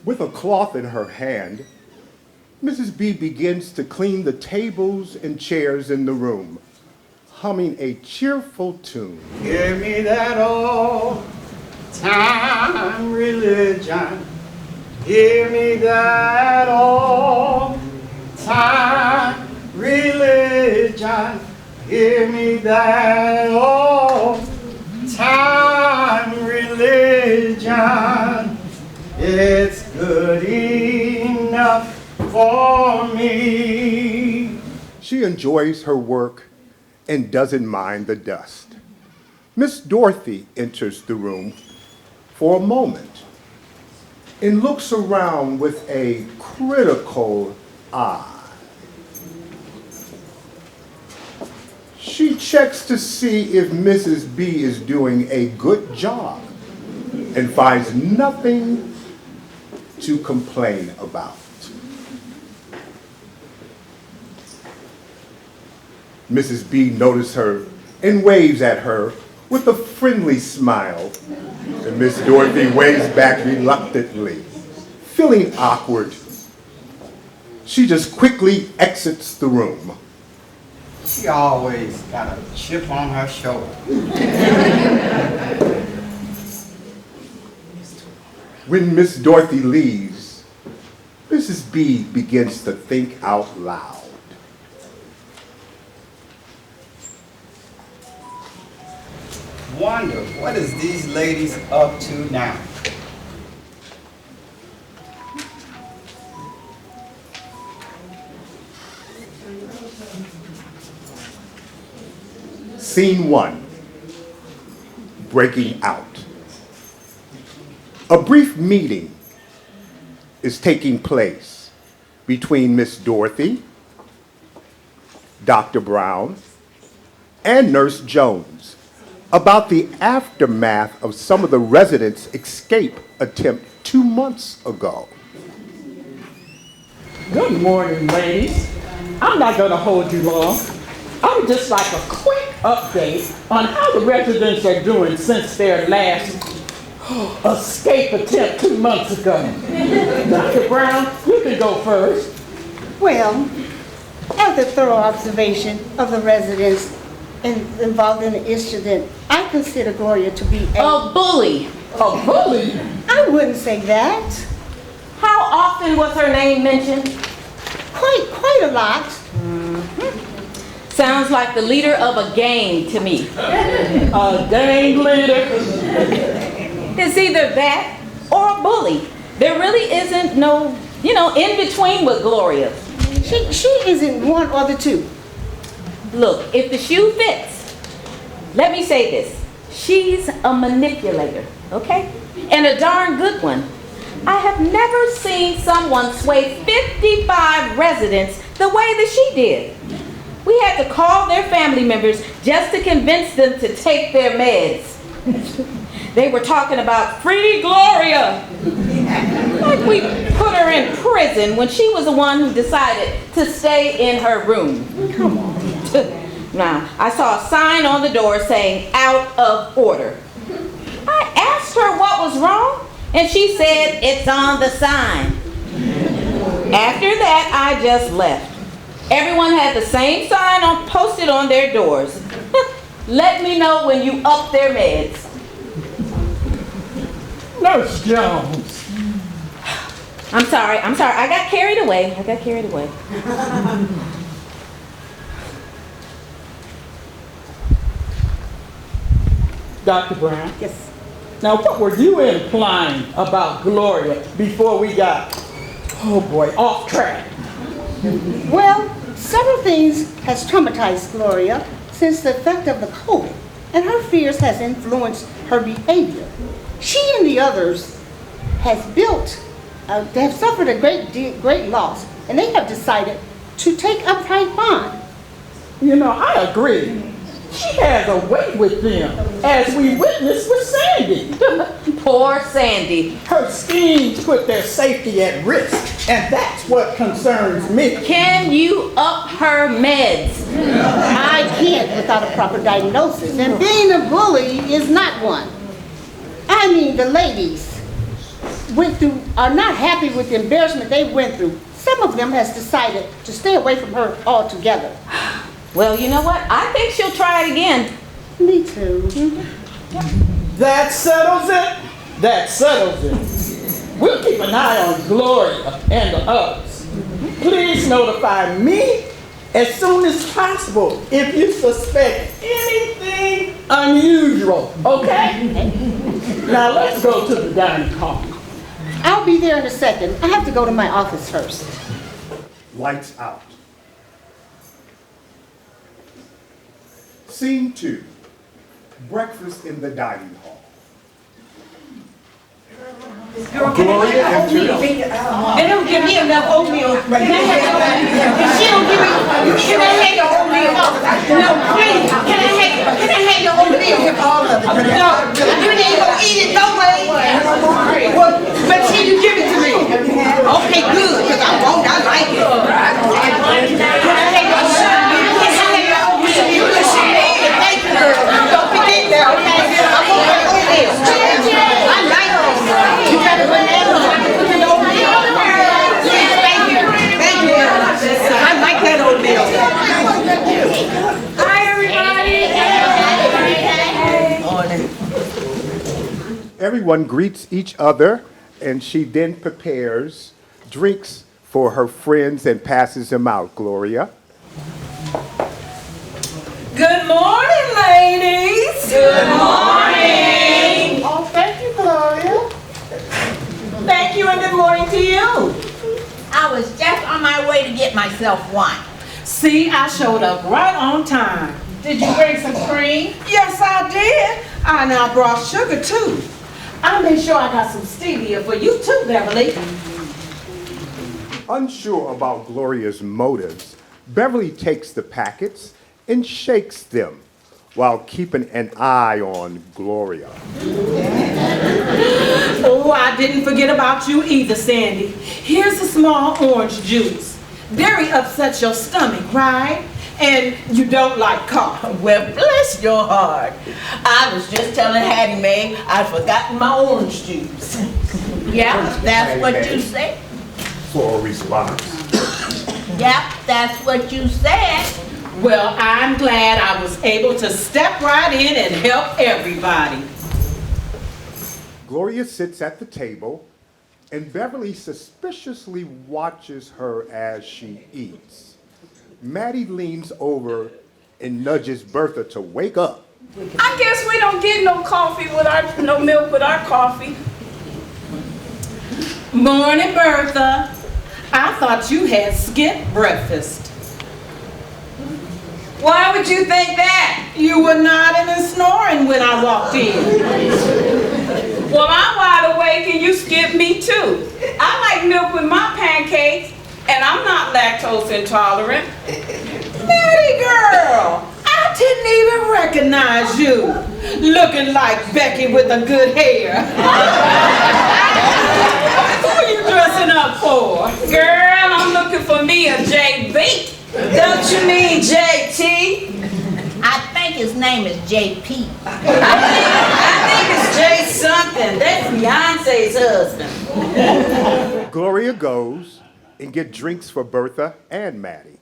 With a cloth in her hand, Mrs. B begins to clean the tables and chairs in the room, humming a cheerful tune. Give me that old time religion. Give me that old time religion. Give me that old time religion. It's good enough for me. She enjoys her work and doesn't mind the dust. Miss Dorothy enters the room for a moment and looks around with a critical eye. She checks to see if Mrs. B is doing a good job and finds nothing to complain about. Mrs. B notices her and waves at her with a friendly smile, and Miss Dorothy waves back reluctantly. Feeling awkward, she just quickly exits the room. She always got a chip on her shoulder. When Miss Dorothy leaves, Mrs. B begins to think out loud. Wonder what is these ladies up to now? Scene 1, breaking out. A brief meeting is taking place between Miss Dorothy, Dr. Brown, and Nurse Jones about the aftermath of some of the residents' escape attempt 2 months ago. Good morning, ladies. I'm not going to hold you long. I would just like a quick update on how the residents are doing since their last escape attempt 2 months ago. Dr. Brown, you can go first. Well, after thorough observation of the residents involved in the incident, I consider Gloria to be A bully. A bully? I wouldn't say that. How often was her name mentioned? Quite a lot. Sounds like the leader of a gang to me. A gang leader? It's either that or a bully. There really isn't no, in between with Gloria. She isn't one or the two. Look, if the shoe fits, let me say this. She's a manipulator, okay? And a darn good one. I have never seen someone sway 55 residents the way that she did. We had to call their family members just to convince them to take their meds. They were talking about free Gloria. Like we put her in prison when she was the one who decided to stay in her room. Come on. Now, I saw a sign on the door saying out of order. I asked her what was wrong, and she said it's on the sign. After that, I just left. Everyone had the same sign posted on their doors. Let me know when you up their meds. Nurse Jones. I'm sorry. I got carried away. Dr. Brown. Yes. Now, what were you implying about Gloria before we got, off track? Well, several things has traumatized Gloria since the effect of the COVID, and her fears has influenced her behavior. She and the others they have suffered a great loss, and they have decided to take upright bond. I agree. She has a weight with them, as we witnessed with Sandy. Poor Sandy. Her schemes put their safety at risk, and that's what concerns me. Can you up her meds? I can't without a proper diagnosis, and being a bully is not one. I mean the ladies. are not happy with the embarrassment they went through. Some of them has decided to stay away from her altogether. Well, you know what? I think she'll try it again. Me too. That settles it. That settles it. We'll keep an eye on Gloria and the others. Please notify me as soon as possible if you suspect anything unusual, okay? Now let's go to the dining hall. I'll be there in a second. I have to go to my office first. Lights out. Scene 2. Breakfast in the dining hall. Gloria enters. They don't give me enough oatmeal. If she don't give me, can I have your oatmeal? No, please, can I have your oatmeal? No, you ain't gonna eat it no way. Well, but see, you give it to me. Okay, good, because I won't, I like it. Can I have your oatmeal? Thank you, girl. Don't forget that, okay? I want my oatmeal. I like it. You got a banana. Yes, thank you. Thank you. I like that oatmeal. Hi, everybody. Everyone greets each other, and she then prepares drinks for her friends and passes them out. Gloria. Good morning, ladies. Good morning. Oh, thank you, Gloria. Thank you, and good morning to you. I was just on my way to get myself one. See, I showed up right on time. Did you bring some cream? Yes, I did. I now brought sugar, too. I made sure I got some stevia for you too, Beverly. Unsure about Gloria's motives, Beverly takes the packets and shakes them while keeping an eye on Gloria. Oh, I didn't forget about you either, Sandy. Here's a small orange juice. Dairy upsets your stomach, right? And you don't like coffee. Well, bless your heart. I was just telling Hattie Mae I'd forgotten my orange juice. Yeah, that's what you said. For a response. Yep, that's what you said. Well, I'm glad I was able to step right in and help everybody. Gloria sits at the table, and Beverly suspiciously watches her as she eats. Maddie leans over and nudges Bertha to wake up. I guess we don't get no coffee with our, no milk with our coffee. Morning, Bertha. I thought you had skipped breakfast. Why would you think that? You were nodding and snoring when I walked in. Well, I'm wide awake and you skipped me too. I like milk with my pancakes and I'm not lactose intolerant. Maddie girl, I didn't even recognize you. Looking like Becky with a good hair. Who are you dressing up for? Girl, I'm looking for me a JB. Don't you mean JT? I think his name is JP. I think it's J something. That's Beyonce's husband. Gloria goes and gets drinks for Bertha and Maddie.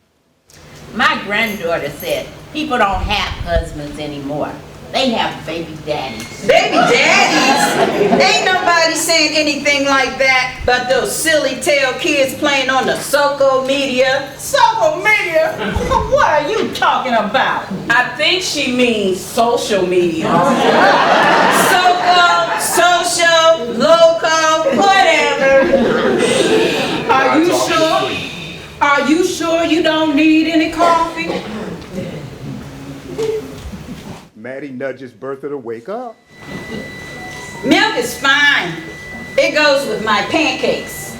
My granddaughter said people don't have husbands anymore. They have baby daddies. Baby daddies? Ain't nobody saying anything like that but those silly tail kids playing on the social media. Social media? What are you talking about? I think she means social media. Soco, social, loco, whatever. Are you sure? Are you sure you don't need any coffee? Maddie nudges Bertha to wake up. Milk is fine. It goes with my pancakes.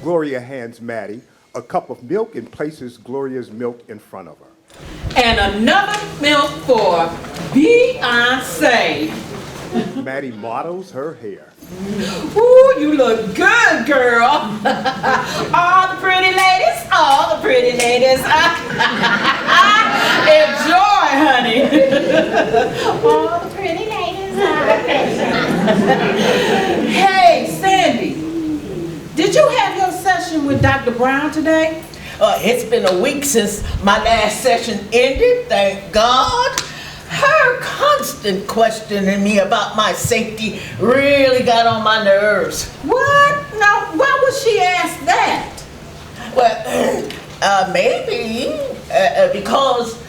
Gloria hands Maddie a cup of milk and places Gloria's milk in front of her. And another milk for Beyonce. Maddie models her hair. Ooh, you look good, girl. All the pretty ladies, all the pretty ladies. Enjoy, honey. All the pretty ladies. Hey, Sandy, Dr. Brown today? It's been a week since my last session ended, thank God. Her constant questioning me about my safety really got on my nerves. What? Now, why would she ask that? Well, maybe because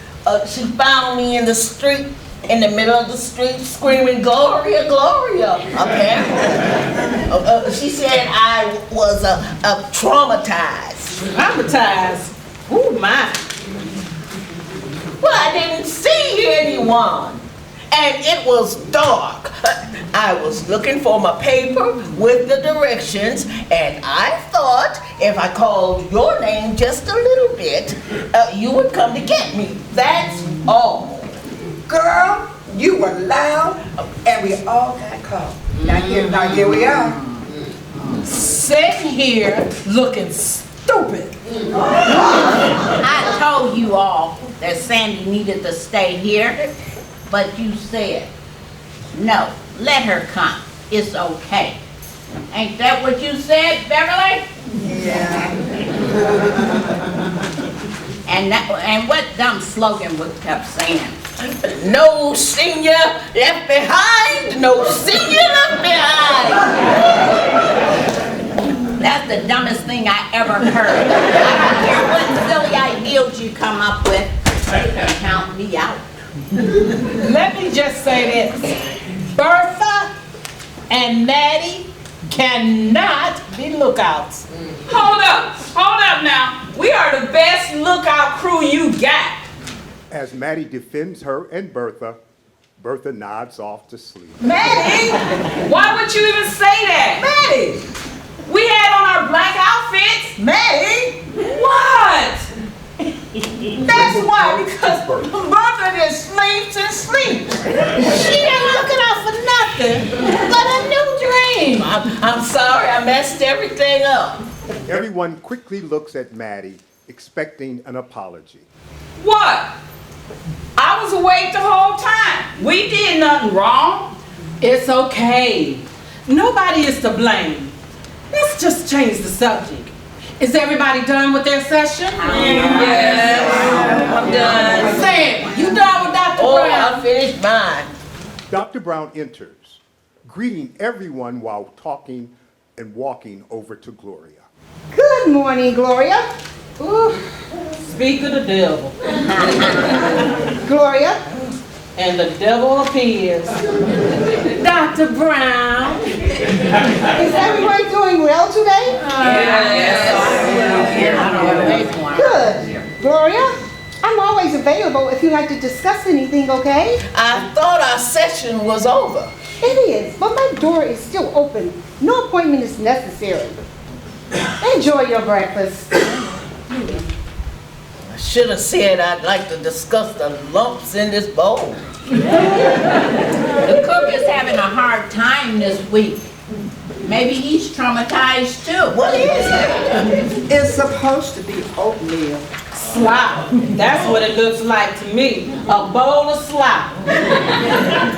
she found me in the street, in the middle of the street, screaming, "Gloria, Gloria," apparently. She said I was traumatized. Traumatized? Oh, my. Well, I didn't see anyone, and it was dark. I was looking for my paper with the directions, and I thought if I called your name just a little bit, you would come to get me. That's all. Girl, you were loud, and we all got caught. Now here we are. Sitting here looking stupid. I told you all that Sandy needed to stay here, but you said, no, let her come. It's okay. Ain't that what you said, Beverly? Yeah. And what dumb slogan was kept saying? No senior left behind, no senior left behind. That's the dumbest thing I ever heard. I don't care what silly ideals you come up with. Count me out. Let me just say this. Bertha and Maddie cannot be lookouts. Hold up now. We are the best lookout crew you got. As Maddie defends her and Bertha, Bertha nods off to sleep. Maddie, why would you even say that? Maddie! We had on our black outfits. Maddie! What? That's why, because Bertha just sleeps and sleeps. She ain't looking out for nothing but a new dream. I'm sorry, I messed everything up. Everyone quickly looks at Maddie, expecting an apology. What? I was awake the whole time. We did nothing wrong. It's okay. Nobody is to blame. Let's just change the subject. Is everybody done with their session? Yes, I'm done. Sam, you done with Dr. Oh, Brown? I finished mine. Dr. Brown enters, greeting everyone while talking and walking over to Gloria. Good morning, Gloria. Ooh, speak of the devil. Gloria, And the devil appears. Dr. Brown. is everyone doing well today? Good. Gloria, I'm always available if you'd like to discuss anything, okay? I thought our session was over. It is, but my door is still open. No appointment is necessary. Enjoy your breakfast. I should have said I'd like to discuss the lumps in this bowl. The cook is having a hard time this week. Maybe he's traumatized too. What is it? It's supposed to be oatmeal. Slop. That's what it looks like to me. A bowl of slop.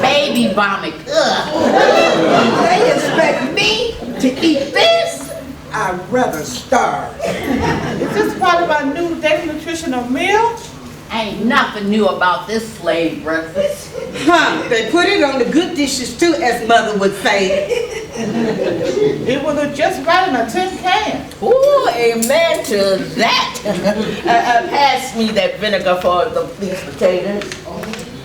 Baby vomit. Ugh. They expect me to eat this? I'd rather starve. Is this part of our new daily nutritional meal? Ain't nothing new about this slave breakfast. Huh, they put it on the good dishes too, as mother would say. It will look just right in a tin can. Ooh, amen to that. Pass me that vinegar for these potatoes.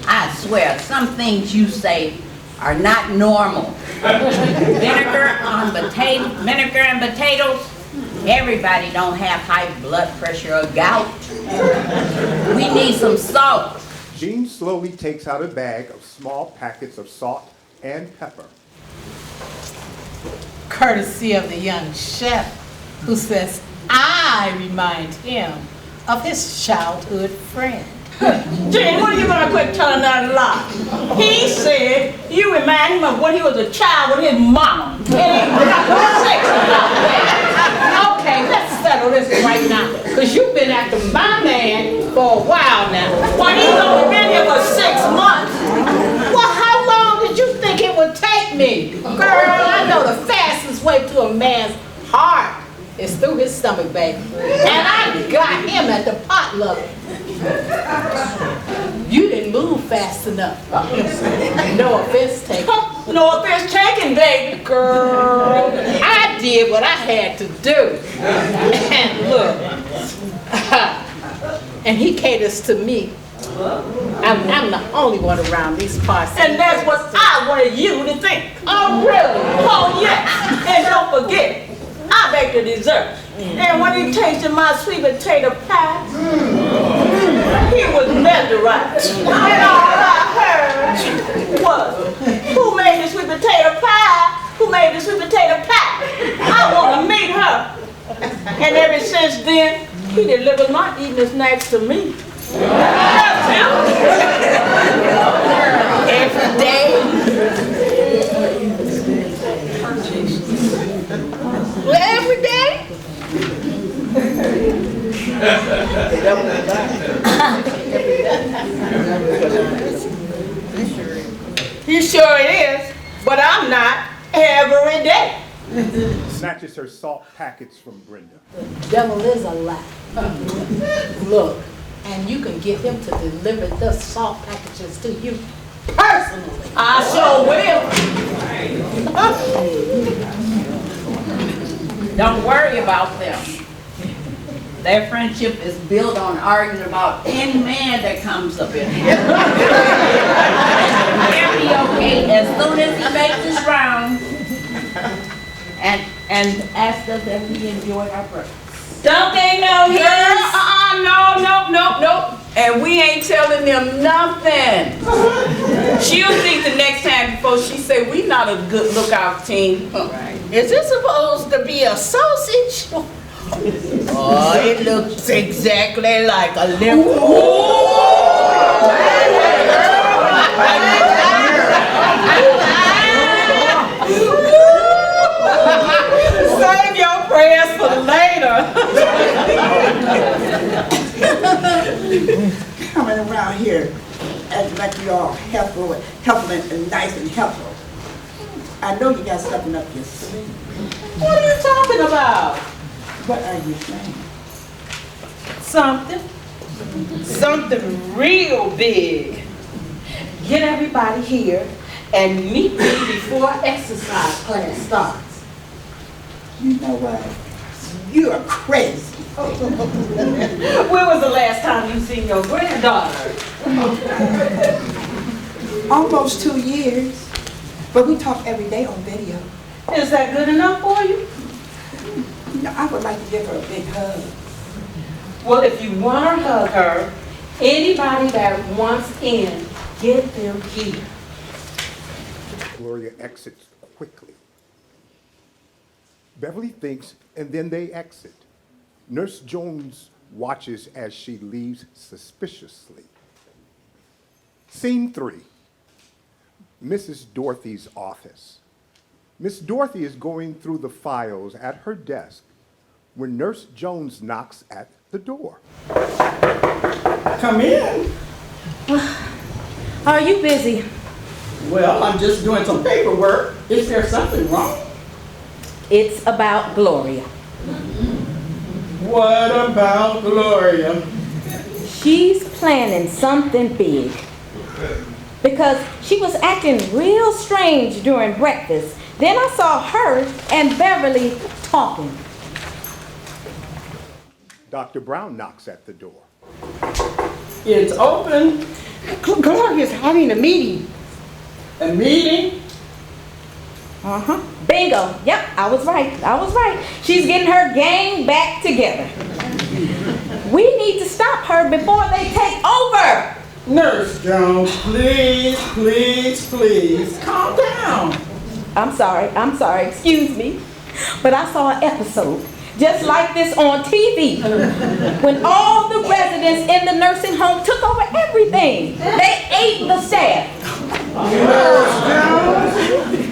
I swear, some things you say are not normal. Vinegar and potatoes. Everybody don't have high blood pressure or gout. We need some salt. Jean slowly takes out a bag of small packets of salt and pepper. Courtesy of the young chef who says I remind him of his childhood friend. Jane, when are you gonna quit telling that lie? He said you remind him of when he was a child with his mama. Okay, let's settle this right now. Because you've been after my man for a while now. Well, he's only been here for 6 months. Well, how long did you think it would take me? Girl, I know the fastest way to a man's heart. is through his stomach, baby. And I got him at the potluck. You didn't move fast enough. No offense taken. No offense taken, baby. Girl, I did what I had to do. And look, and he caters to me. I'm the only one around these parts. And that's what I wanted you to think. Oh, really? Oh, yes. And don't forget, I baked the dessert. And when he tasted my sweet potato pie, he was mesmerized. And all I heard was, who made the sweet potato pie? Who made the sweet potato pie? I want to meet her. And ever since then, he delivers my evening snacks to me. That's him. Every day. Every day? He sure is, but I'm not every day. Snatches her salt packets from Brenda. The devil is a lie. Look, and you can get him to deliver the salt packages to you personally. I sure will. Don't worry about them. Their friendship is built on arguing about any man that comes up in here. He'll be okay as soon as he makes his round and ask us if we enjoyed our breakfast. Don't they know him? No. And we ain't telling them nothing. She'll think the next time before she say we not a good lookout team. Is this supposed to be a sausage? Oh, it looks exactly like a limp. Save your prayers for later. Coming around here acting like you all helpful and nice and helpful. I know you got something up your sleeve. What are you talking about? What are you saying? Something real big. Get everybody here and meet me before exercise class starts. You know what? You are crazy. When was the last time you seen your granddaughter? Almost 2 years. But we talk every day on video. Is that good enough for you? You know, I would like to give her a big hug. Well, if you want to hug her, anybody that wants in, get them here. Gloria exits quickly. Beverly thinks, and then they exit. Nurse Jones watches as she leaves suspiciously. Scene 3. Mrs. Dorothy's office. Miss Dorothy is going through the files at her desk when Nurse Jones knocks at the door. Come in. Are you busy? Well, I'm just doing some paperwork. Is there something wrong? It's about Gloria. What about Gloria? She's planning something big. Because she was acting real strange during breakfast. Then I saw her and Beverly talking. Dr. Brown knocks at the door. It's open. Gloria's having a meeting. A meeting? Bingo. Yep, I was right. She's getting her gang back together. We need to stop her before they take over. Nurse Jones, please, calm down. I'm sorry, excuse me. But I saw an episode just like this on TV when all the residents in the nursing home took over everything. They ate the staff.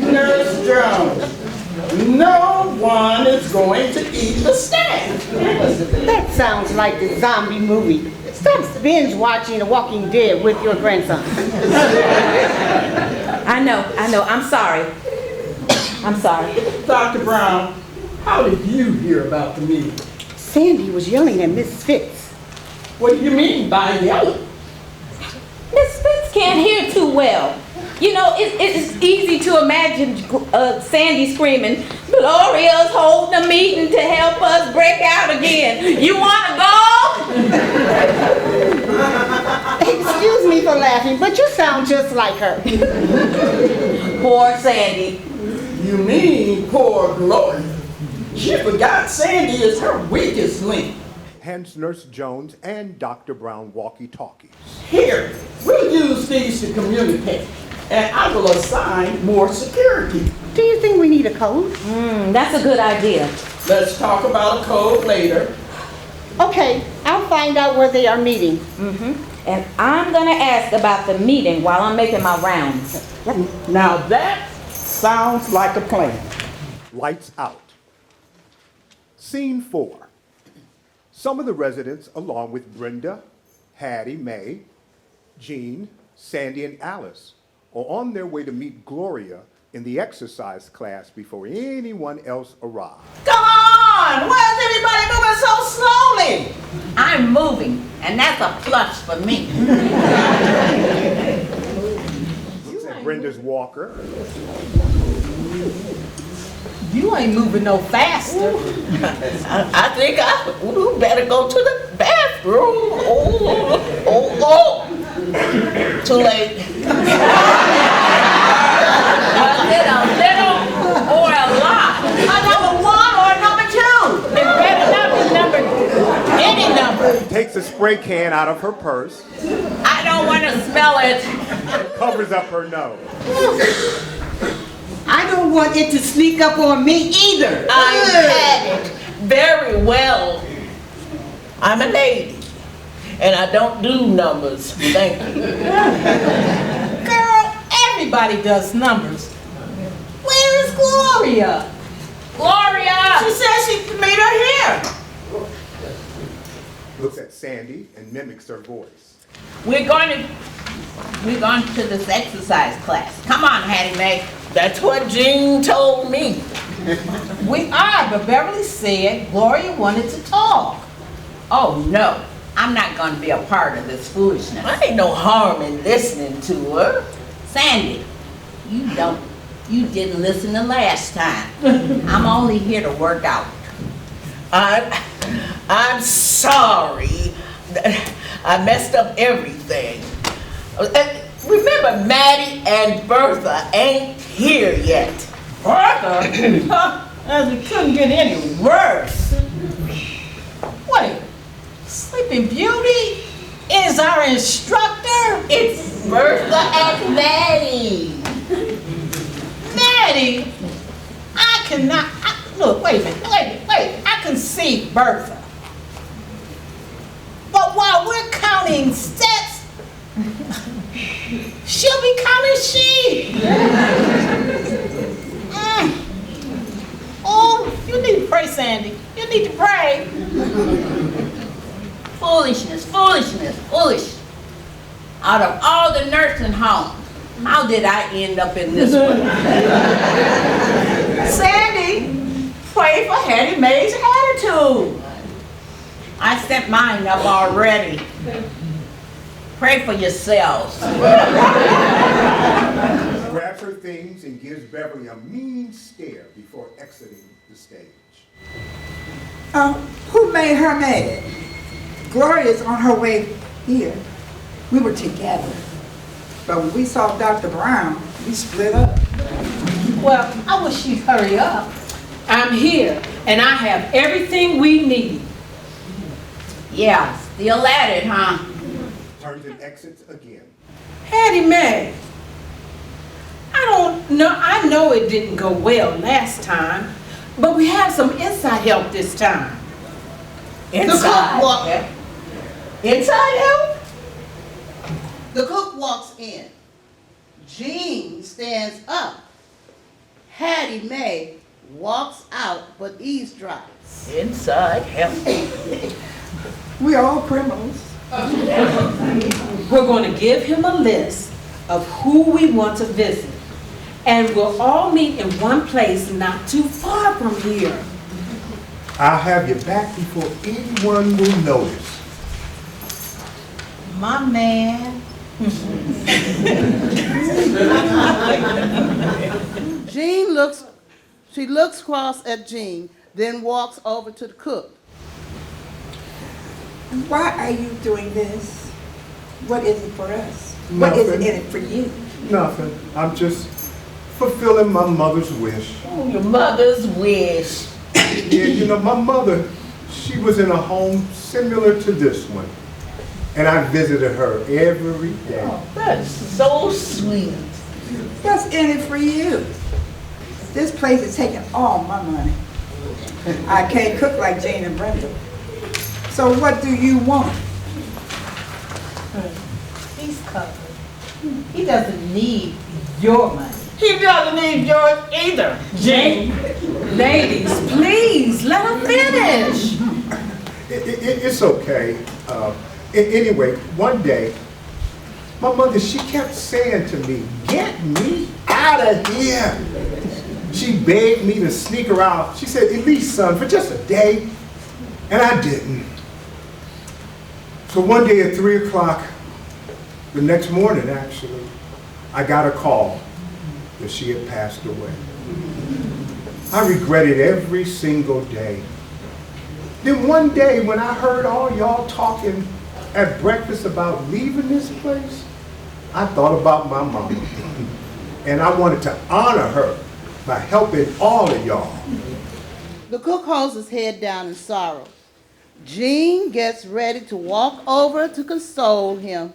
Nurse Jones, no one is going to eat the staff. That sounds like the zombie movie. Stop binge watching The Walking Dead with your grandson. I know, I'm sorry. Dr. Brown, How did you hear about the meeting? Sandy was yelling at Miss Fitz. What do you mean by yelling? Miss Fitz can't hear too well. You know, it's easy to imagine Sandy screaming, Gloria's holding a meeting to help us break out again. You want to go? Excuse me for laughing, but you sound just like her. Poor Sandy. You mean poor Gloria? She forgot Sandy is her weakest link. Hands Nurse Jones and Dr. Brown walkie-talkies. Here, we'll use these to communicate, and I will assign more security. Do you think we need a code? That's a good idea. Let's talk about a code later. Okay, I'll find out where they are meeting. And I'm gonna ask about the meeting while I'm making my rounds. Now that sounds like a plan. Lights out. Scene 4. Some of the residents, along with Brenda, Hattie, Mae, Jean, Sandy, and Alice, are on their way to meet Gloria in the exercise class before anyone else arrives. Come on! Why is everybody moving so slowly? I'm moving, and that's a plus for me. Looks at Brenda's walker. You ain't moving no faster. I think I better go to the bathroom. Oh. Too late. Was it a little or a lot? A number 1 or a number 2? It better not be any number. Takes a spray can out of her purse, I don't want to smell it. covers up her nose. I don't want it to sneak up on me either. I had it very well. I'm a lady, and I don't do numbers. Thank you. Girl, everybody does numbers. Where is Gloria? Gloria! She said she'd meet her here. Looks at Sandy and mimics her voice. We're going to this exercise class. Come on, Hattie Mae. That's what Jean told me. We are, but Beverly said Gloria wanted to talk. Oh no, I'm not going to be a part of this foolishness. I ain't no harm in listening to her. Sandy, you didn't listen the last time. I'm only here to work out. I'm sorry. I messed up everything. Remember, Maddie and Bertha ain't here yet. Bertha? As it couldn't get any worse. Wait, Sleeping Beauty is our instructor? It's Bertha and Maddie. Maddie, I cannot, look, wait a minute, I can see Bertha. But while we're counting steps, she'll be counting sheep. Oh, you need to pray, Sandy. You need to pray. Foolishness. Out of all the nursing homes, how did I end up in this one? Sandy, pray for Hattie Mae's attitude. I sent mine up already. Pray for yourselves. Grabs her things and gives Beverly a mean stare before exiting the stage. Who made her mad? Gloria's on her way here. We were together. But when we saw Dr. Brown, we split up. Well, I wish she'd hurry up. I'm here, and I have everything we need. Yeah, still at it, huh? Turns and exits again. Hattie Mae, I know it didn't go well last time, but we have some inside help this time. Inside? Inside help? The cook walks in. Jean stands up. Hattie Mae walks out but eavesdrops. Inside help. We all criminals. We're going to give him a list of who we want to visit, and we'll all meet in one place not too far from here. I'll have you back before anyone will notice. My man. She looks cross at Jean, then walks over to the cook. Why are you doing this? What is it for us? What is it in it for you? Nothing. I'm just fulfilling my mother's wish. Oh, your mother's wish. Yeah, you know, my mother, she was in a home similar to this one. And I visited her every day. Oh, that's so sweet. What's in it for you? This place is taking all my money. I can't cook like Jane and Brenda. So what do you want? He's covered. He doesn't need your money. He doesn't need yours either, Jane. Ladies, please, let her finish. It's okay. Anyway, one day, my mother, she kept saying to me, "Get me out of here." She begged me to sneak her out. She said, "At least, son, for just a day." And I didn't. So one day at 3 o'clock, the next morning actually, I got a call that she had passed away. I regretted every single day. Then one day when I heard all y'all talking at breakfast about leaving this place, I thought about my mama. And I wanted to honor her by helping all of y'all. The cook holds his head down in sorrow. Jean gets ready to walk over to console him.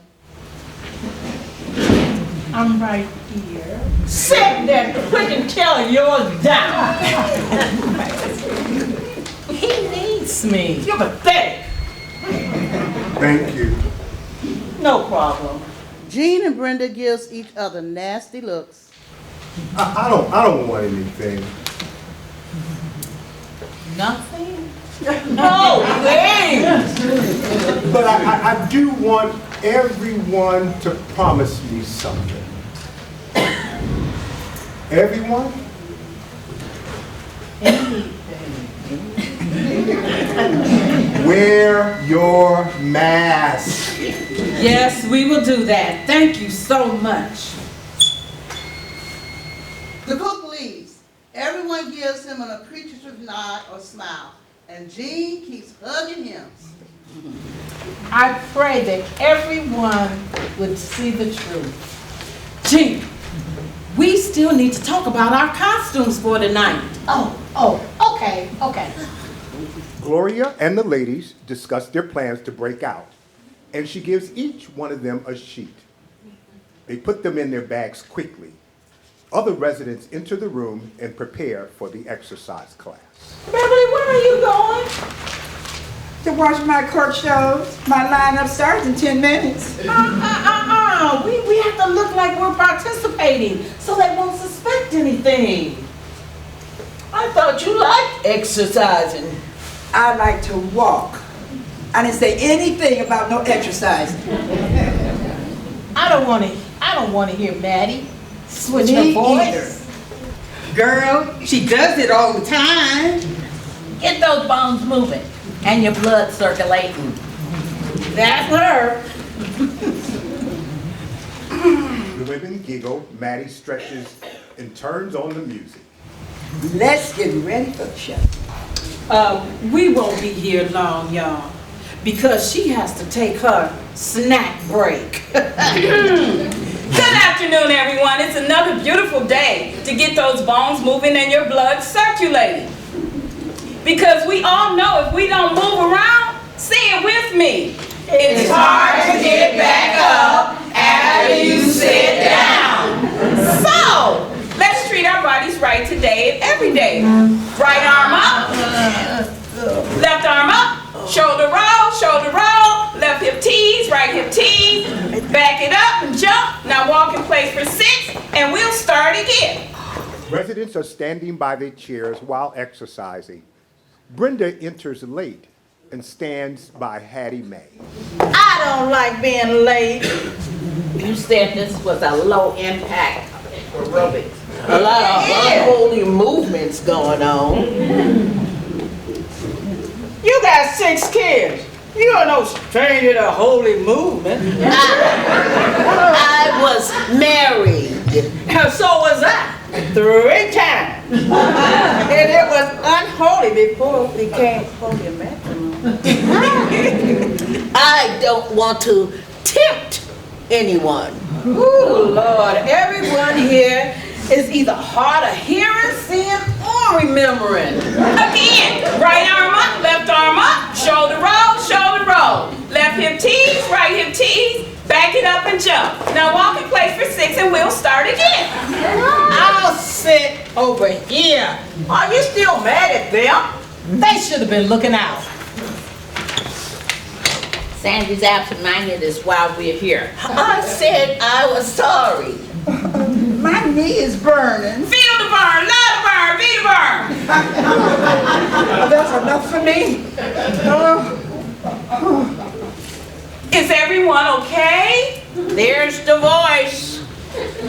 I'm right here. Sit there quick and tear yours down. He needs me. You're pathetic. Thank you. No problem. Jean and Brenda gives each other nasty looks. I don't want anything. Nothing? No, please. But I do want everyone to promise me something. Everyone? Wear your mask. Yes, we will do that. Thank you so much. The cook leaves. Everyone gives him an appreciative nod or smile, and Jean keeps hugging him. I pray that everyone would see the truth. Gee, we still need to talk about our costumes for tonight. Okay. Gloria and the ladies discuss their plans to break out, and she gives each one of them a sheet. They put them in their bags quickly. Other residents enter the room and prepare for the exercise class. Beverly, where are you going? To watch my court shows. My lineup starts in 10 minutes. We have to look like we're participating so they won't suspect anything. I thought you liked exercising. I like to walk. I didn't say anything about no exercising. I don't want to hear Maddie switch her Me voice. Girl, she does it all the time. Get those bones moving and your blood circulating. That's her. The women giggle, Maddie stretches, and turns on the music. Let's get ready for the show. We won't be here long, y'all, because she has to take her snack break. Good afternoon, everyone. It's another beautiful day to get those bones moving and your blood circulating. Because we all know if we don't move around, say it with me. It's hard to get back up after you sit down. So, let's treat our bodies right today and every day. Right arm up, left arm up, shoulder roll, left hip tease, right hip tease, back it up and jump. Now walk in place for 6 and we'll start again. Residents are standing by their chairs while exercising. Brenda enters late and stands by Hattie Mae. I don't like being late. You said this was a low impact aerobics. A lot of unholy movements going on. Excuse, you are no stranger to holy movement. I was married. And so was I, 3 times. And it was unholy before it became holy matrimony. I don't want to tempt anyone. Ooh, Lord, everyone here is either hard of hearing, seeing, or remembering. Again, right arm up, left arm up, shoulder roll, shoulder roll. Left hip tease, right hip tease, back it up and jump. Now walk in place for 6 and we'll start again. I'll sit over here. Are you still mad at them? They should have been looking out. Sandy's absent-minded is why we're here. I said I was sorry. My knee is burning. Feel the burn, love the burn, be the burn. That's enough for me. Is everyone okay? There's the voice.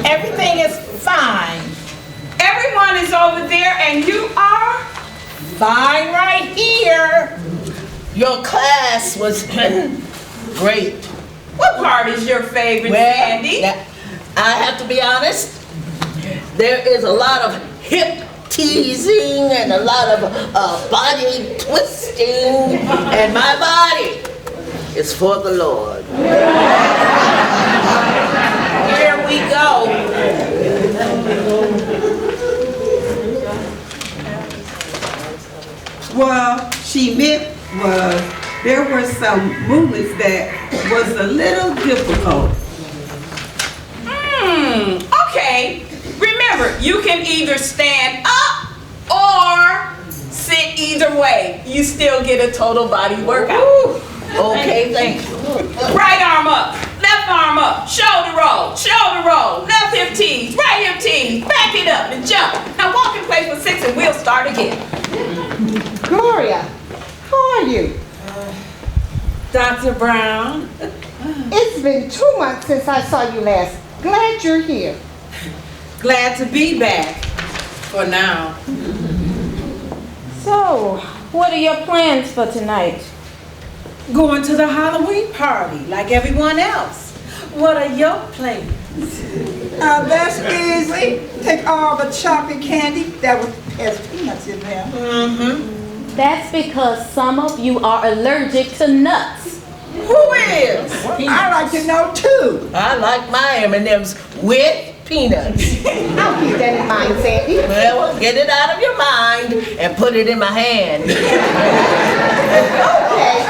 Everything is fine. Everyone is over there and you are? Fine right here. Your class was great. What part is your favorite, Sandy? I have to be honest. There is a lot of hip teasing and a lot of body twisting, and my body is for the Lord. Here we go. Well, she meant was there were some movements that was a little difficult. Okay. Remember, you can either stand up or sit either way. You still get a total body workout. Okay, thank you. Right arm up, left arm up, shoulder roll, left hip tease, right hip tease, back it up and jump. Now walk in place for 6 and we'll start again. Gloria, how are you? Dr. Brown. It's been 2 months since I saw you last. Glad you're here. Glad to be back. For now. So, what are your plans for tonight? Going to the Halloween party like everyone else. What are your plans? That's easy. Take all the chocolate candy that has peanuts in there. That's because some of you are allergic to nuts. Who is? I like to know too. I like my M&Ms with peanuts. I'll keep that in mind, Sandy. Well, get it out of your mind and put it in my hand. Okay,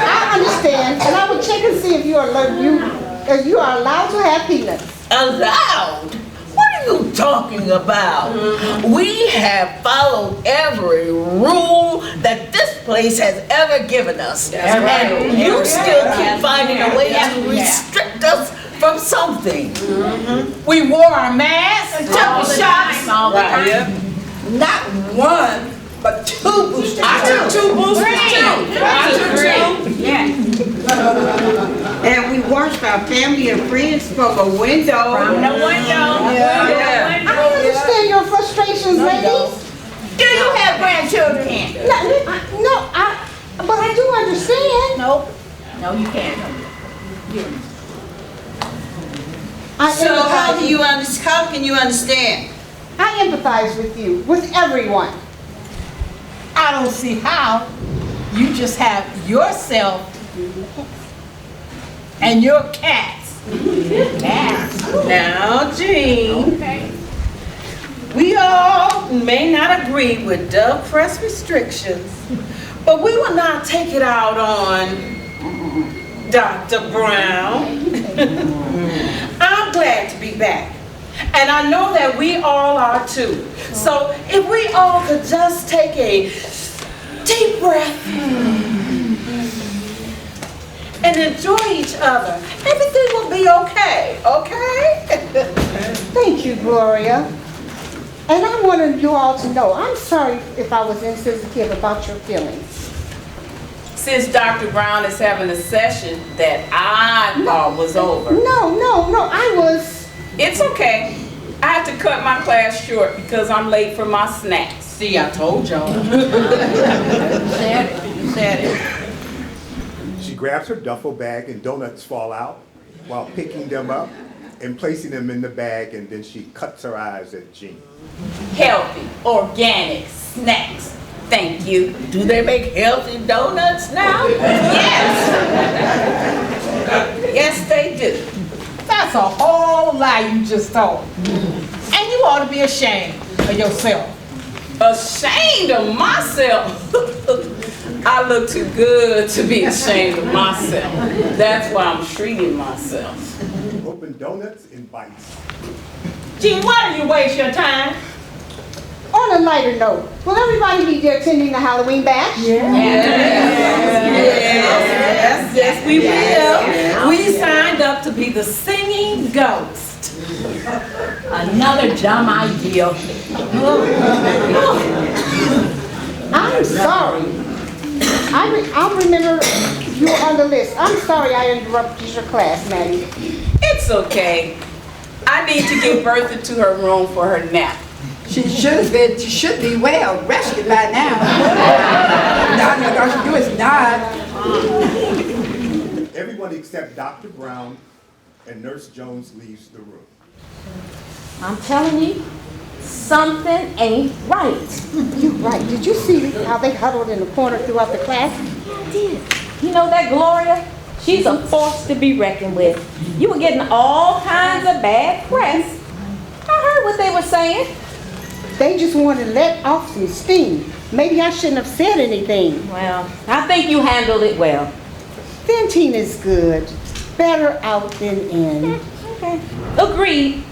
I understand, and I will check and see if you are allowed to have peanuts. Allowed? What are you talking about? We have followed every rule that this place has ever given us. And you still keep finding a way to restrict us from something. We wore our masks. Took the shots. All the time. Not one, but 2 boosters. I took 2 boosters too. I took 3. Yeah. And we watched our family and friends from a window. From the window. Yeah. I understand your frustrations, ladies. Do you have grandchildren? But I do understand. Nope. No, you can't. So how can you understand? I empathize with you, with everyone. I don't see how. You just have yourself and your cats. Cats. Now, Jean, Okay. we all may not agree with Dove Crest restrictions, but we will not take it out on Dr. Brown. I'm glad to be back. And I know that we all are too. So if we all could just take a deep breath and enjoy each other, everything will be okay, okay? Thank you, Gloria. And I wanted you all to know, I'm sorry if I was insensitive about your feelings. Since Dr. Brown is having a session that I thought was over. No, I was... It's okay. I have to cut my class short because I'm late for my snacks. See, I told y'all. You said it. You said it. grabs her duffel bag and donuts fall out while picking them up and placing them in the bag, and then she cuts her eyes at Jean. Healthy, organic snacks. Thank you. Do they make healthy donuts now? Yes. Yes, they do. That's a whole lie you just told. And you ought to be ashamed of yourself. Ashamed of myself? I look too good to be ashamed of myself. That's why I'm treating myself. Open donuts in bites. Gee, why do you waste your time? On a lighter note, will everybody be there attending the Halloween bash? Yes, we will. We signed up to be the singing ghost. Another dumb idea. I'm sorry. I'll remember you were on the list. I'm sorry I interrupted your class, Maddie. It's okay. I need to get Bertha to her room for her nap. She should be well rested by now. Now all she do is nod. Everyone except Dr. Brown and Nurse Jones leaves the room. I'm telling you, something ain't right. You're right. Did you see how they huddled in the corner throughout the class? Yeah, I did. You know that Gloria? She's a force to be reckoned with. You were getting all kinds of bad press. I heard what they were saying. They just wanted to let off some steam. Maybe I shouldn't have said anything. Well, I think you handled it well. Venting is good. Better out than in. Okay. Agreed.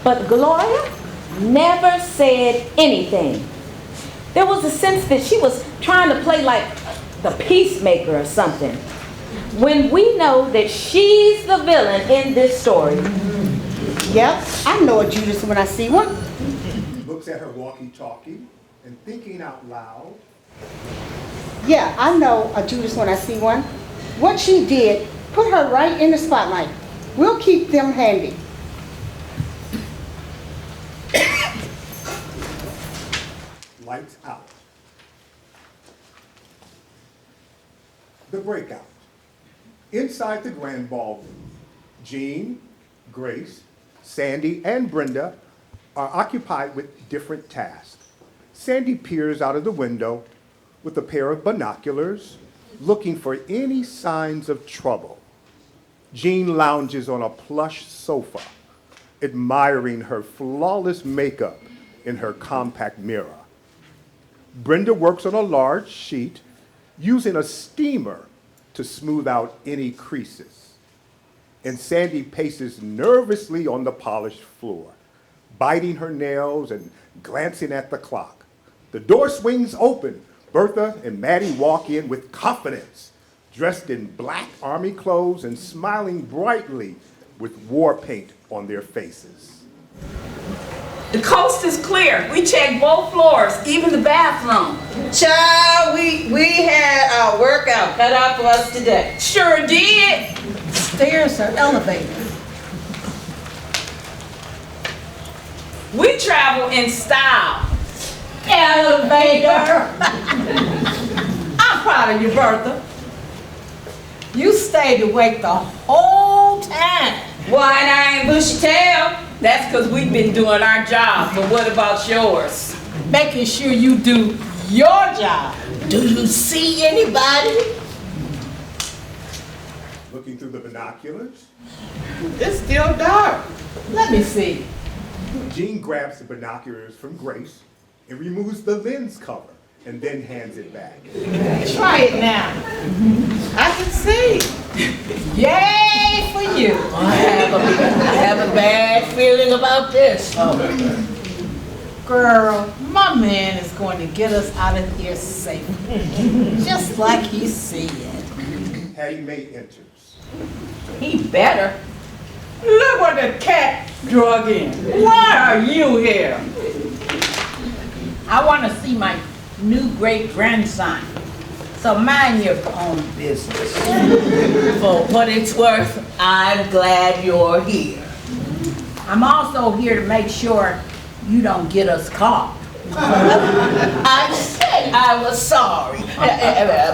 But Gloria never said anything. There was a sense that she was trying to play like the peacemaker or something. When we know that she's the villain in this story. Yep, I know a Judas when I see one. Looks at her walkie-talkie and thinking out loud. Yeah, I know a Judas when I see one. What she did put her right in the spotlight. We'll keep them handy. Lights out. The breakout. Inside the grand ballroom, Jean, Grace, Sandy, and Brenda are occupied with different tasks. Sandy peers out of the window with a pair of binoculars, looking for any signs of trouble. Jean lounges on a plush sofa, admiring her flawless makeup in her compact mirror. Brenda works on a large sheet, using a steamer to smooth out any creases. And Sandy paces nervously on the polished floor, biting her nails and glancing at the clock. The door swings open. Bertha and Maddie walk in with confidence, dressed in black army clothes and smiling brightly with war paint on their faces. The coast is clear. We checked both floors, even the bathroom. Child, we had our workout cut out for us today. Sure did. Stairs or elevator? We travel in style. Elevator. I'm proud of you, Bertha. You stayed awake the whole time. Why, and I ain't bushy tail. That's because we've been doing our job, but what about yours? Making sure you do your job. Do you see anybody? Looking through the binoculars, It's still dark. Let me see. Jean grabs the binoculars from Grace and removes the lens cover and then hands it back. Try it now. I can see. Yay for you. I have a bad feeling about this. Girl, my man is going to get us out of here safe. Just like he said. Hattie Mae enters. He better. Look what the cat drug in. Why are you here? I want to see my new great-grandson. So mind your own business. For what it's worth, I'm glad you're here. I'm also here to make sure you don't get us caught. I said I was sorry.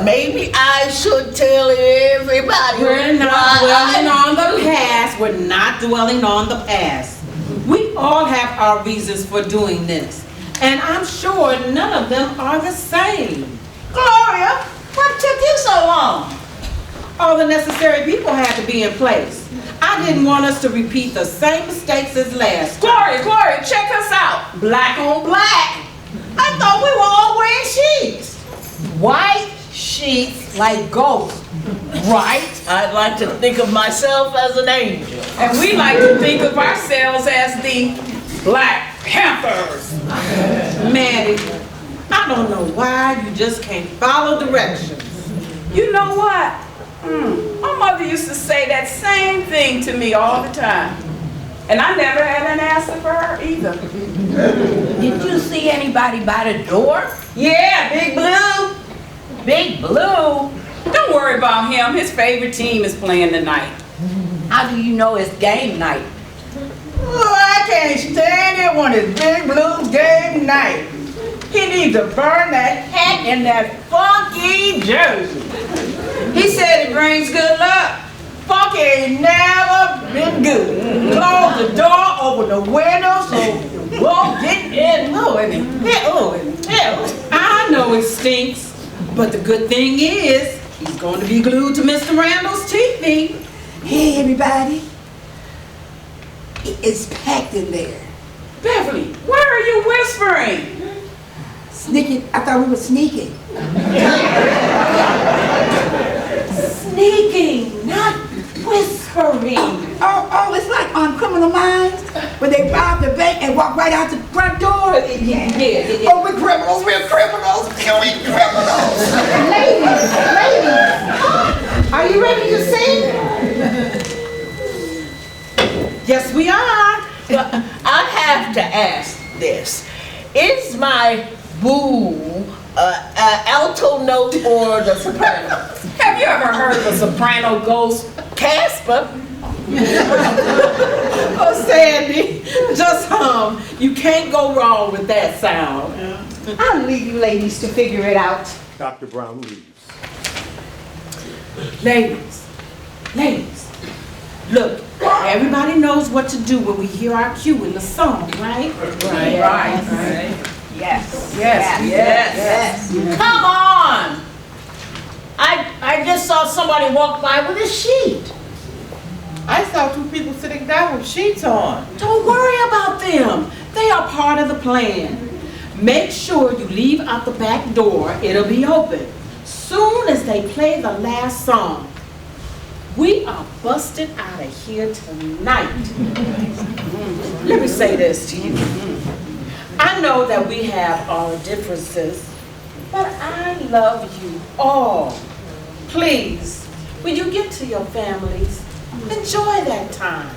Maybe I should tell everybody. We're not dwelling on the past. We're not dwelling on the past. We all have our reasons for doing this. And I'm sure none of them are the same. Gloria, what took you so long? All the necessary people had to be in place. I didn't want us to repeat the same mistakes as last time. Gloria, check us out. Black on black. I thought we were all wearing sheets. White sheets like ghosts, right? I'd like to think of myself as an angel. And we like to think of ourselves as the Black Panthers. Maddie, I don't know why you just can't follow directions. You know what? My mother used to say that same thing to me all the time. And I never had an answer for her either. Did you see anybody by the door? Yeah, Big Blue. Big Blue? Don't worry about him. His favorite team is playing tonight. How do you know it's game night? Oh, I can't stand it when it's Big Blue's game night. He needs to burn that hat and that funky jersey. He said it brings good luck. Funky ain't never been good. Close the door, open the window so you won't get in. I know it stinks, but the good thing is he's going to be glued to Mr. Randall's TV. Hey, everybody. It's packed in there. Beverly, why are you whispering? Sneaking. I thought we were sneaking. Sneaking, not whispering. Oh, it's like on Criminal Minds when they rob the bank and walk right out the front door. Yeah. Oh, we're criminals. We're criminals. We're criminals. Ladies, are you ready to sing? Yes, we are. I have to ask this. Is my boo alto note or the soprano? Have you ever heard of a soprano ghost? Casper? Oh, Sandy, just hum. You can't go wrong with that sound. I'll leave you ladies to figure it out. Dr. Brown leaves. Ladies, look, everybody knows what to do when we hear our cue in the song, right? Right. Yes. Come on! I just saw somebody walk by with a sheet. I saw two people sitting down with sheets on. Don't worry about them. They are part of the plan. Make sure you leave out the back door. It'll be open. Soon as they play the last song, we are busted out of here tonight. Let me say this to you. I know that we have our differences, but I love you all. Please, when you get to your families, enjoy that time.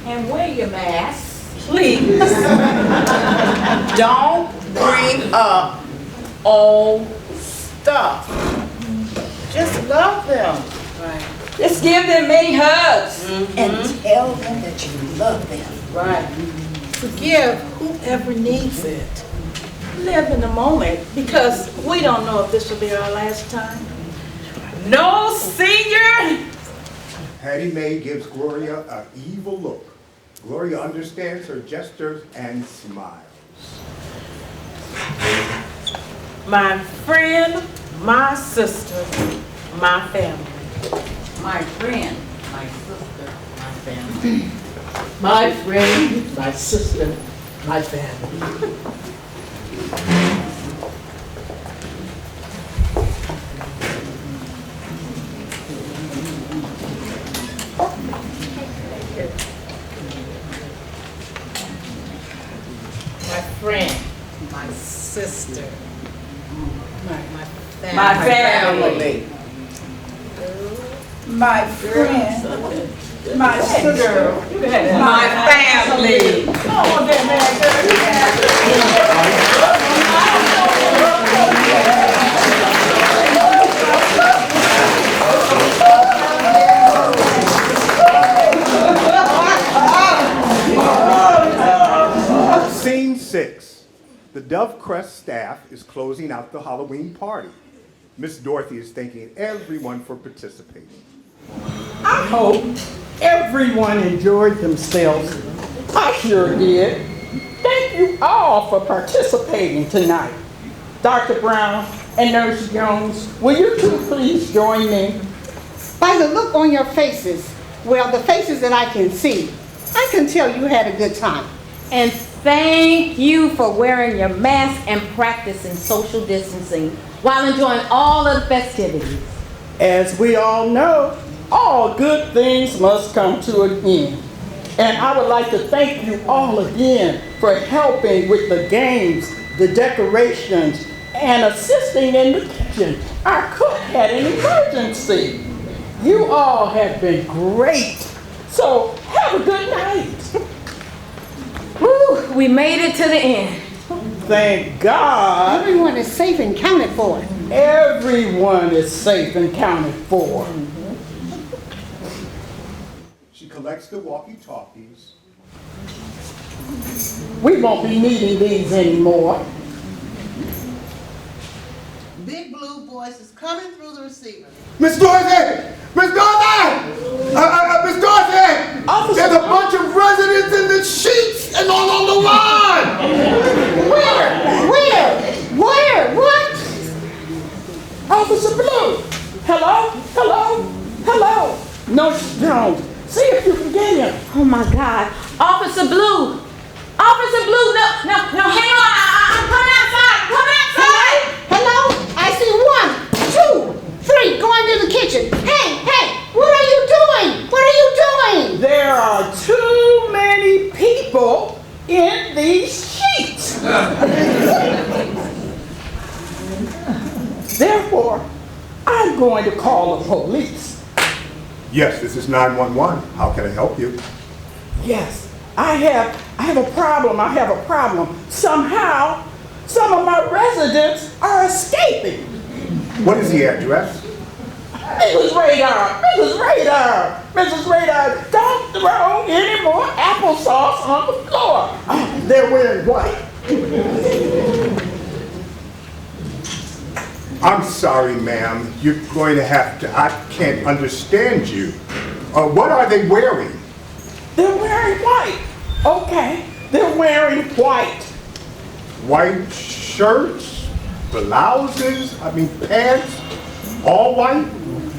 And wear your mask. Please. Don't bring up old stuff. Just love them. Just give them many hugs. And tell them that you love them. Right. Forgive whoever needs it. Live in the moment because we don't know if this will be our last time. No senior. Hattie Mae gives Gloria an evil look. Gloria understands her gestures and smiles. My friend, my sister, my family. My friend, my sister, my family. My friend, my sister, my family. My friend, my sister, my family. My family. My friend, my sister, My family. Scene 6. The Dove Crest staff is closing out the Halloween party. Miss Dorothy is thanking everyone for participating. I hope everyone enjoyed themselves. I sure did. Thank you all for participating tonight. Dr. Brown and Nurse Jones, will you two please join me? By the look on your faces, well, the faces that I can see, I can tell you had a good time. And thank you for wearing your mask and practicing social distancing while enjoying all of the festivities. As we all know, all good things must come to an end. And I would like to thank you all again for helping with the games, the decorations, and assisting in the kitchen. Our cook had an emergency. You all have been great. So have a good night. Woo, we made it to the end. Thank God. Everyone is safe and counted for. Everyone is safe and counted for. She collects the walkie-talkies. We won't be needing these anymore. Big Blue voice is coming through the receiver. Miss Dorothy! Miss Dorothy! Miss Dorothy! Officer, there's a bunch of residents in the sheets and all on the line! Where? What? Officer Blue! Hello? Nurse Jones, see if you can get him. Oh my God. Officer Blue! Officer Blue, no, hang on. I'm coming outside. Hello? I see 1, 2, 3 going to the kitchen. Hey, what are you doing? There are too many people in these sheets. Therefore, I'm going to call the police. Yes, this is 911. How can I help you? Yes, I have a problem. Somehow, some of my residents are escaping. What is the address? Mrs. Radar, don't throw any more applesauce on the floor. Oh, they're wearing white. I'm sorry, ma'am. You're going to have to, I can't understand you. What are they wearing? They're wearing white. Okay, they're wearing white. White shirts, blouses, pants, all white?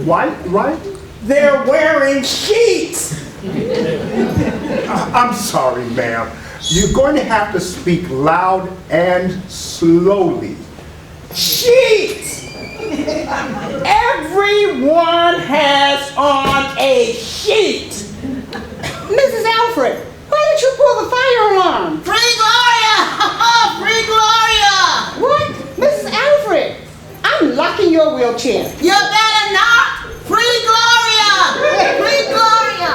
White, right? They're wearing sheets. I'm sorry, ma'am. You're going to have to speak loud and slowly. Sheets. Everyone has on a sheet. Mrs. Alfred, why did you pull the fire alarm? Free Gloria! Free Gloria! What? Mrs. Alfred, I'm locking your wheelchair. You better not! Free Gloria! Free Gloria!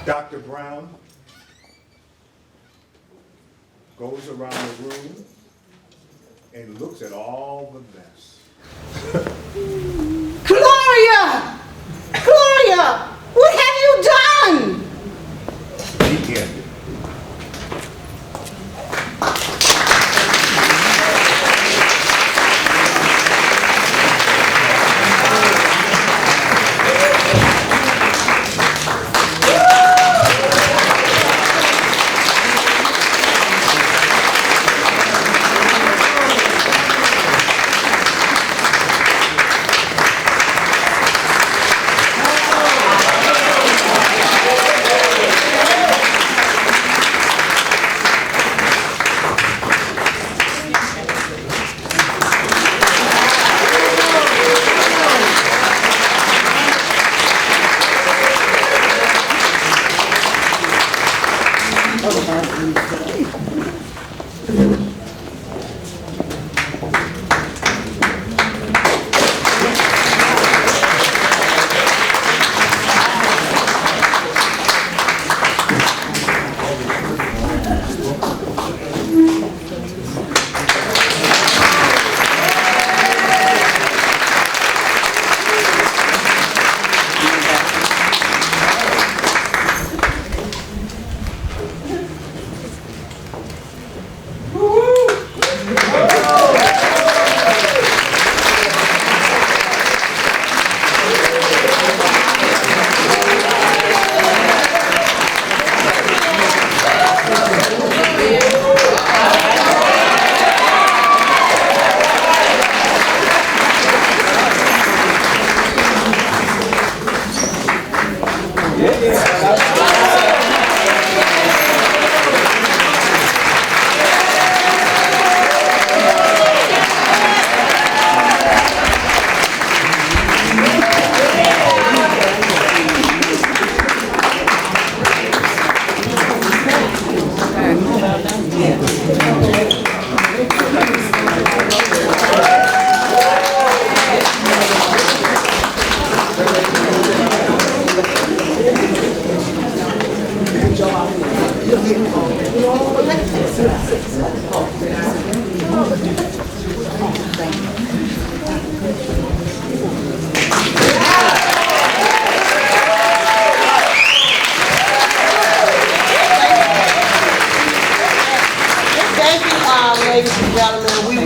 Dr. Brown goes around the room and looks at all the mess. Gloria! What have you done? Begin.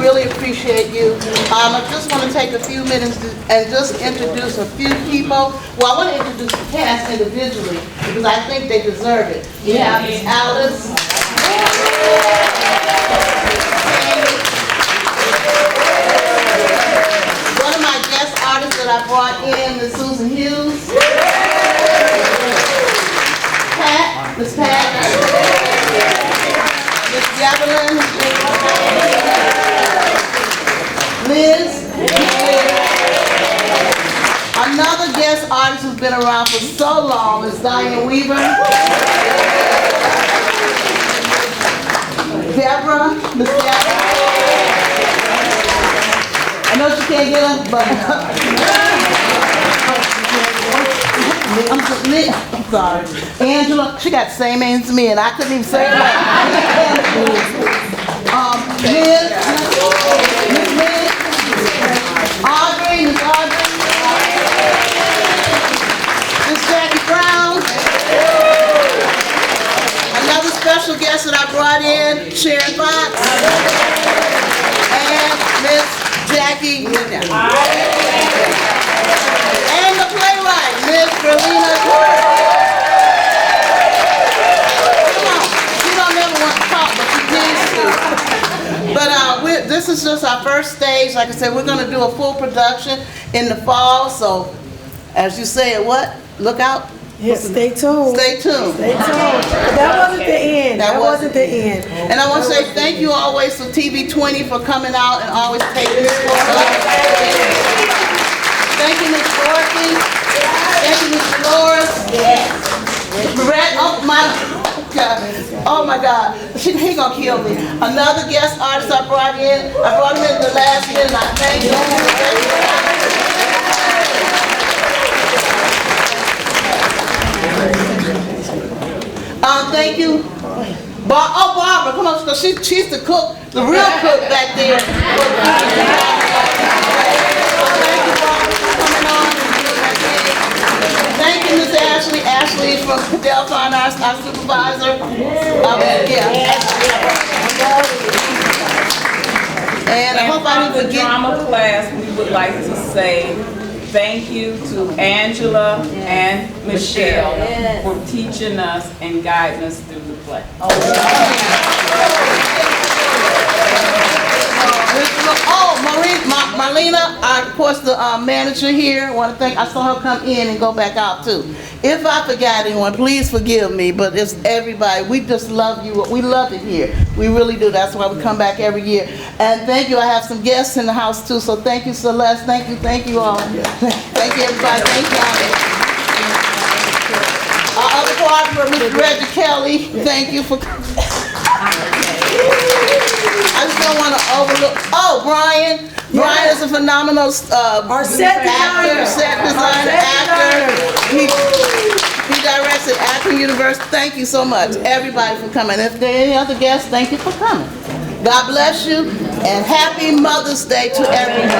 really appreciate you. I just want to take a few minutes and just introduce a few people. Well, I want to introduce the cast individually because I think they deserve it. We have Miss Alice. One of my guest artists that I brought in is Susan Hughes. Pat, Miss Pat. Miss Javelin. Liz. Another guest artist who's been around for so long is Diane Weaver. Deborah, Miss Deborah. I know she can't get up, but I'm sorry. Angela, she got the same name as me, and I couldn't even say her name. Liz, Miss Liz, Audrey, Miss Audrey, Miss Jackie Brown. Another special guest that I brought in, Sharon Fox, and Miss Jackie Nina. And the playwright, Miss Verlina. Come on, she don't never want to talk, but she needs to. But this is just our first stage. Like I said, we're going to do a full production in the fall. So, as you say, what? Look out. Yes, stay tuned. Stay tuned. Stay tuned. That wasn't the end. That wasn't the end. And I want to say thank you always to TV20 for coming out and always taking this for us. Thank you, Miss Dorothy. Thank you, Miss Dolores. Brett, oh my God, he gonna kill me. Another guest artist I brought him in the last minute. I thank you. Thank you. Barbara, come on, because she's the cook, the real cook back there. Thank you, Barbara, for coming on. Thank you, Miss Ashley from Delphine, our supervisor. And I hope I didn't forget. The drama class, we would like to say thank you to Angela and Michelle for teaching us and guiding us through the play. Marlena, of course, the manager here. I want to thank. I saw her come in and go back out too. If I forgot anyone, please forgive me. But it's everybody. We just love you. We love it here. We really do. That's why we come back every year. And thank you. I have some guests in the house too. So thank you, Celeste. Thank you all. Thank you, everybody. Thank you. Our other partner, Mr. Reggie Kelly. Thank you for coming. I just don't want to overlook. Oh, Brian. Brian is a phenomenal our set designer, actor. He directs at Acting University. Thank you so much, everybody, for coming. If there are any other guests, thank you for coming. God bless you, and happy Mother's Day to everyone.